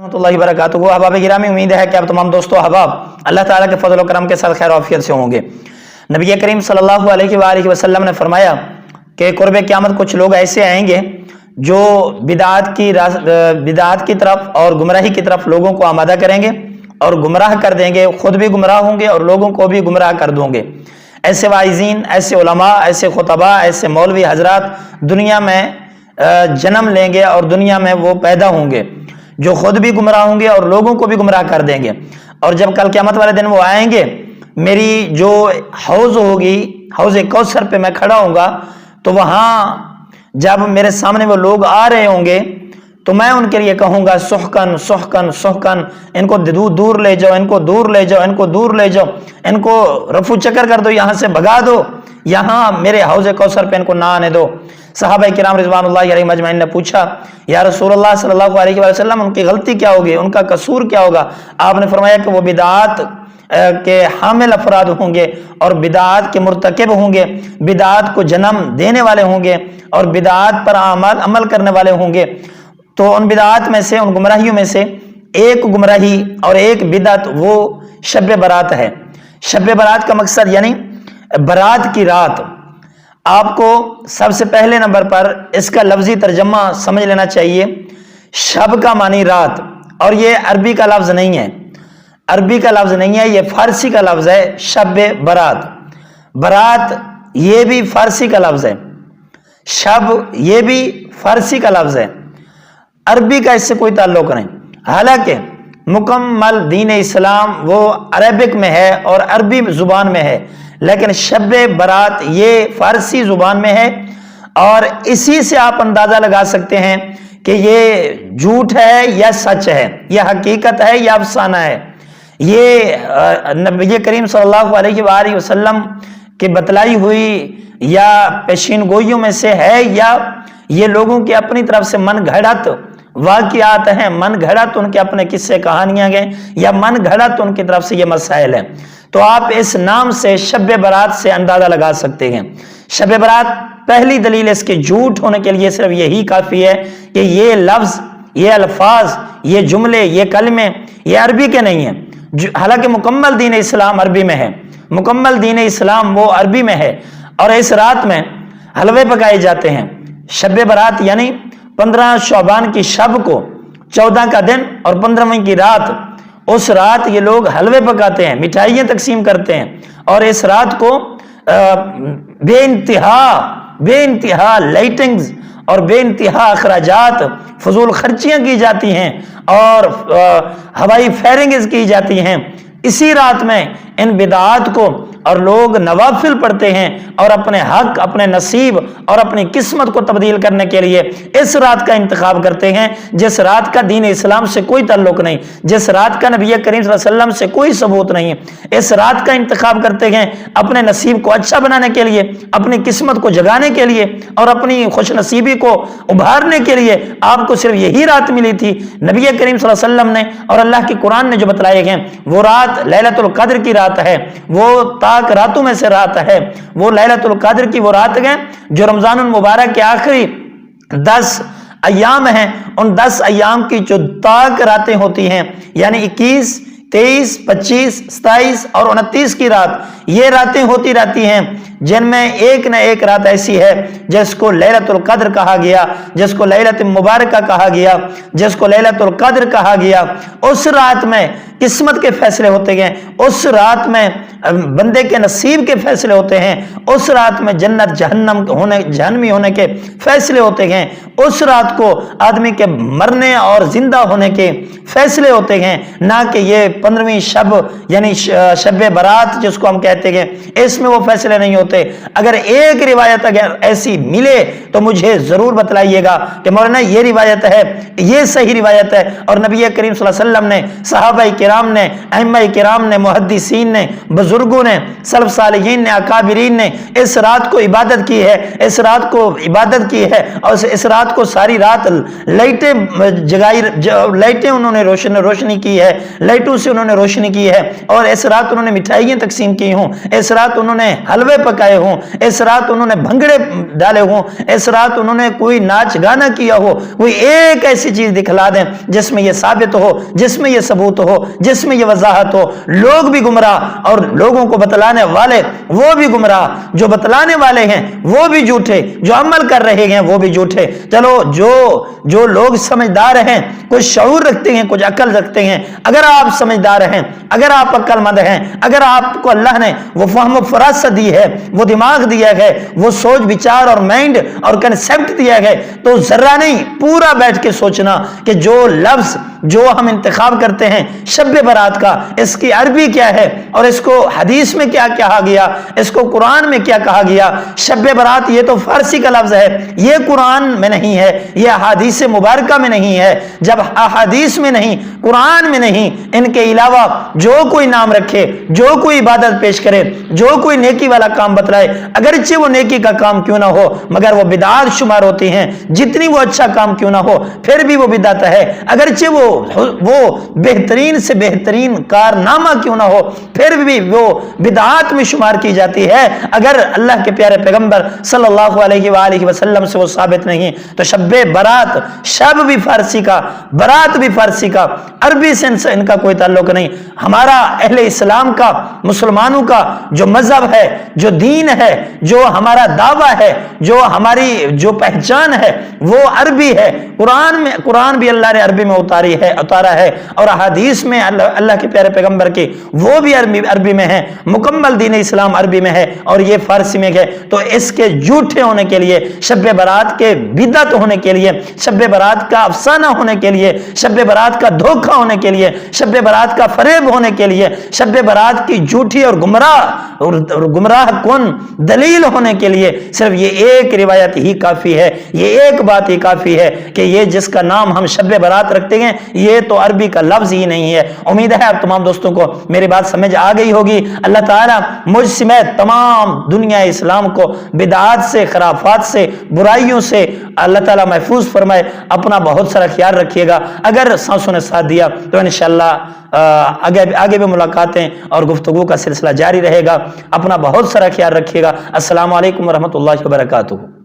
रहमतुल्लाहि वबरकातुहू। अहबाब गिरामी, उम्मीद है कि आप तमाम दोस्तों अहबाब अल्लाह ताला के फजल व करम के साथ खैर आफियत से होंगे। नबी करीम सल्लल्लाहु अलैहि वसल्लम ने फरमाया कि कुर्ब क़यामत कुछ लोग ऐसे आएंगे जो बिदात की तरफ और गुमराही की तरफ लोगों को आमादा करेंगे और गुमराह कर देंगे, खुद भी गुमराह होंगे और लोगों को भी गुमराह कर दोगे। ऐसे वाइज़ीन, ऐसे उलमा, ऐसे खुतबा, ऐसे मौलवी हजरात दुनिया में जन्म लेंगे और दुनिया में वो पैदा होंगे जो खुद भी गुमराह होंगे और लोगों को भी गुमराह कर देंगे। और जब कल क़यामत वाले दिन वो आएंगे, मेरी जो हौज़ होगी, हौज़ कौसर पे मैं खड़ा होऊंगा, तो वहाँ जब मेरे सामने वो लोग आ रहे होंगे तो मैं उनके लिए कहूँगा सुहकन सुहकन सुहकन, इनको दूर ले जाओ, इनको दूर ले जाओ, इनको दूर ले जाओ, इनको रफू चक्कर कर दो, यहाँ से भगा दो, यहाँ मेरे हौज़ कौसर पे इनको ना आने दो। सहाबा किराम रिज़वानुल्लाहि अलैहिम अजमईन ने पूछा, या रसूलुल्लाह सल्लल्लाहु अलैहि वसल्लम, उनकी गलती क्या होगी, उनका कसूर क्या होगा? आपने फरमाया कि वो बिदात के हामिल अफराद होंगे और बिदात के मुर्तकिब होंगे, बिदात को जन्म देने वाले होंगे और बिदात पर अमल करने वाले होंगे। तो उन बिदात में से, उन गुमराहियों में से एक गुमराही और एक बिदअत वो शब बरात है। शब बरात का मकसद यानी बरात की रात। आपको सबसे पहले नंबर पर इसका लफ्जी तर्जमा समझ लेना चाहिए। शब का मानी रात, और ये अरबी का लफ्ज नहीं है, अरबी का लफ्ज नहीं है, ये फारसी का लफ्ज है। शब बरात, बरात ये भी फारसी का लफ्ज है, शब ये भी फारसी का लफ्ज है, अरबी का इससे कोई ताल्लुक नहीं। हालांकि मुकम्मल दीन इस्लाम वो अरबिक में है और अरबी जुबान में है, लेकिन शब बरात ये फारसी जुबान में है। और इसी से आप अंदाजा लगा सकते हैं कि ये झूठ है या सच है, यह हकीकत है या अफसाना है। ये नबी करीम सल्लल्लाहु अलैहि वसल्लम की बतलाई हुई या पेशीन गोइयों में से है, या ये लोगों की अपनी तरफ से मन घड़त वाक़ियात हैं, मन घड़त उनके अपने किस्से कहानियां गए, या मन घड़त उनकी तरफ से ये मसाइल हैं। तो आप इस नाम से शब बरात से अंदाजा लगा सकते हैं। शब बरात पहली दलील इसके झूठ होने के लिए सिर्फ यही काफ़ी है कि ये लफ्ज़, ये अल्फाज, ये जुमले, ये कलमे ये अरबी के नहीं हैं। हालांकि मुकम्मल दीन इस्लाम अरबी में है, मुकम्मल दीन इस्लाम वो अरबी में है। और इस रात में हलवे पकाए जाते हैं। शब बरात यानी 15 शौबान की शब को, 14 का दिन और 15वीं की रात, उस रात ये लोग हलवे पकाते हैं, मिठाइयाँ तकसीम करते हैं। और इस रात को बेइंतहा लाइटिंग्स और बेइंतहा अखराजात, फजूल खर्चियाँ की जाती हैं और हवाई फायरिंग्स की जाती हैं। इसी रात में इन बिदात को और लोग नवाफिल पढ़ते हैं और अपने हक, अपने नसीब और अपनी किस्मत को तब्दील करने के लिए इस रात का इंतखाब करते हैं, जिस रात का दीन इस्लाम से कोई ताल्लुक नहीं, जिस रात का नबी करीम सल्लल्लाहु अलैहि वसल्लम से कोई सबूत नहीं। इस रात का इंतखाब करते हैं अपने नसीब को अच्छा बनाने के लिए, अपनी किस्मत को जगाने के लिए और अपनी खुश नसीबी को उभारने के लिए। आपको सिर्फ यही रात मिली थी। नबी करीम सल्लल्लाहु अलैहि वसल्लम ने और अल्लाह की कुरान ने जो बतलाए हैं, वो रात लैलतुल कद्र की रात है, वो ताक रातों में से रात है, वो लैलतुल कद्र की वो रात है जो रमजानुल मुबारक के आखिरी 10 अय्याम हैं। उन 10 अय्याम की जो ताक रातें होती हैं, यानी 21, 23, 25, 27 और 29 की रात, ये रातें होती रहती हैं जिनमें एक न एक रात ऐसी है जिसको लैलतुल कद्र कहा गया, जिसको लैलतुल मुबारका कहा गया, जिसको लैलतुल कद्र कहा गया। उस रात में किस्मत के फैसले होते हैं, उस रात में बंदे के नसीब के फैसले होते हैं, उस रात में जन्नत जहन्नमी होने के फैसले होते हैं, उस रात को आदमी के मरने और जिंदा होने के फैसले होते हैं, ना कि ये 15वीं शब यानी शब बरात जिसको हम कहते हैं, इसमें वो फैसले नहीं होते। अगर एक रिवायत अगर ऐसी मिले तो मुझे जरूर बतलाइएगा कि मौलाना ये रिवायत है, ये सही रिवायत है और नबी करीम सल्लल्लाहु अलैहि वसल्लम ने, सहाबा किराम ने, अइम्मा किराम ने, मुहद्दिसीन ने, बुजुर्गों ने, सलफ सालिहीन ने, अकाबिरीन ने इस रात को इबादत की है, इस रात को इबादत की है। और इस रात को सारी रात लाइटें जगाई, लाइटें उन्होंने रोशनी की है, लाइटों से उन्होंने रोशनी की है। और इस रात उन्होंने मिठाइयाँ तकसीम की हों, इस रात उन्होंने हलवे پکائے ہوں, اس رات انہوں نے بھنگڑے ڈالے ہوں, اس رات انہوں نے کوئی ناچ گانا کیا ہو, کوئی ایک ایسی چیز دکھلا دیں جس میں یہ ثابت ہو, جس میں یہ ثبوت ہو, جس میں یہ وضاحت ہو. لوگ بھی گمراہ اور لوگوں کو بتلانے والے وہ بھی گمراہ, جو بتلانے والے ہیں وہ بھی جھوٹے, جو عمل کر رہے ہیں وہ بھی جھوٹے. چلو جو لوگ سمجھدار ہیں, کچھ شعور رکھتے ہیں, کچھ عقل رکھتے ہیں, اگر آپ سمجھدار ہیں, اگر آپ عقل مند ہیں, اگر آپ کو اللہ نے وہ فہم و فراست دی ہے, وہ دماغ دیا ہے, وہ سوچ بچار اور مائنڈ اور کنسپٹ دیا ہے, تو ذرہ نہیں پورا بیٹھ کے سوچنا کہ جو لفظ جو ہم انتخاب کرتے ہیں شب برات کا, اس کی عربی کیا ہے اور اس کو حدیث میں کیا کہا گیا, اس کو قرآن میں کیا کہا گیا. شب برات یہ تو فارسی کا لفظ ہے, یہ قرآن میں نہیں ہے, یہ احادیث مبارکہ میں نہیں ہے. جب احادیث میں نہیں, قرآن میں نہیں, ان کے علاوہ جو کوئی نام رکھے, جو کوئی عبادت پیش کرے, جو کوئی نیکی والا کام بتلائے, اگرچہ وہ نیکی کا کام کیوں نہ ہو مگر وہ بدعات شمار ہوتی ہیں, جتنی وہ اچھا کام کیوں نہ ہو پھر بھی وہ بدعت ہے, اگرچہ وہ بہترین سے بہترین کارنامہ کیوں نہ ہو پھر بھی وہ بدعات میں شمار کی جاتی ہے, اگر اللہ کے پیارے پیغمبر صلی اللہ علیہ وآلہ وسلم سے وہ ثابت نہیں. تو شب برات, شب بھی فارسی کا, برات بھی فارسی کا, عربی سے ان کا کوئی تعلق نہیں. ہمارا اہل اسلام کا, مسلمانوں کا جو مذہب ہے, جو دین ہے, جو ہمارا دعویٰ ہے, جو ہماری جو پہچان ہے وہ عربی ہے. قرآن بھی اللہ نے عربی میں اتارا ہے اور احادیث میں اللہ کے پیارے پیغمبر کی وہ بھی عربی میں ہے. مکمل دین اسلام عربی میں ہے اور یہ فارسی میں ہے. تو اس کے جھوٹے ہونے کے لیے, شب برات کے بدعت ہونے کے لیے, شب برات کا افسانہ ہونے کے لیے, شب برات کا دھوکہ ہونے کے لیے, شب برات کا فریب ہونے کے لیے, شب برات کی جھوٹی اور گمراہ کن دلیل ہونے کے لیے صرف یہ ایک روایت ہی کافی ہے, یہ ایک بات ہی کافی ہے کہ یہ جس کا نام ہم شب برات رکھتے ہیں یہ تو عربی کا لفظ ہی نہیں ہے. امید ہے آپ تمام دوستوں کو میری بات سمجھ آ گئی ہوگی. اللہ تعالیٰ مجھ سمیت تمام دنیا اسلام کو بدعات سے, خرافات سے, برائیوں سے اللہ تعالیٰ محفوظ فرمائے. اپنا بہت سارا خیال رکھیے گا. اگر سانسوں نے ساتھ دیا تو انشاءاللہ آگے بھی ملاقاتیں اور گفتگو کا سلسلہ جاری رہے گا. اپنا بہت سارا خیال رکھیے گا. السلام علیکم ورحمۃ اللہ وبرکاتہ.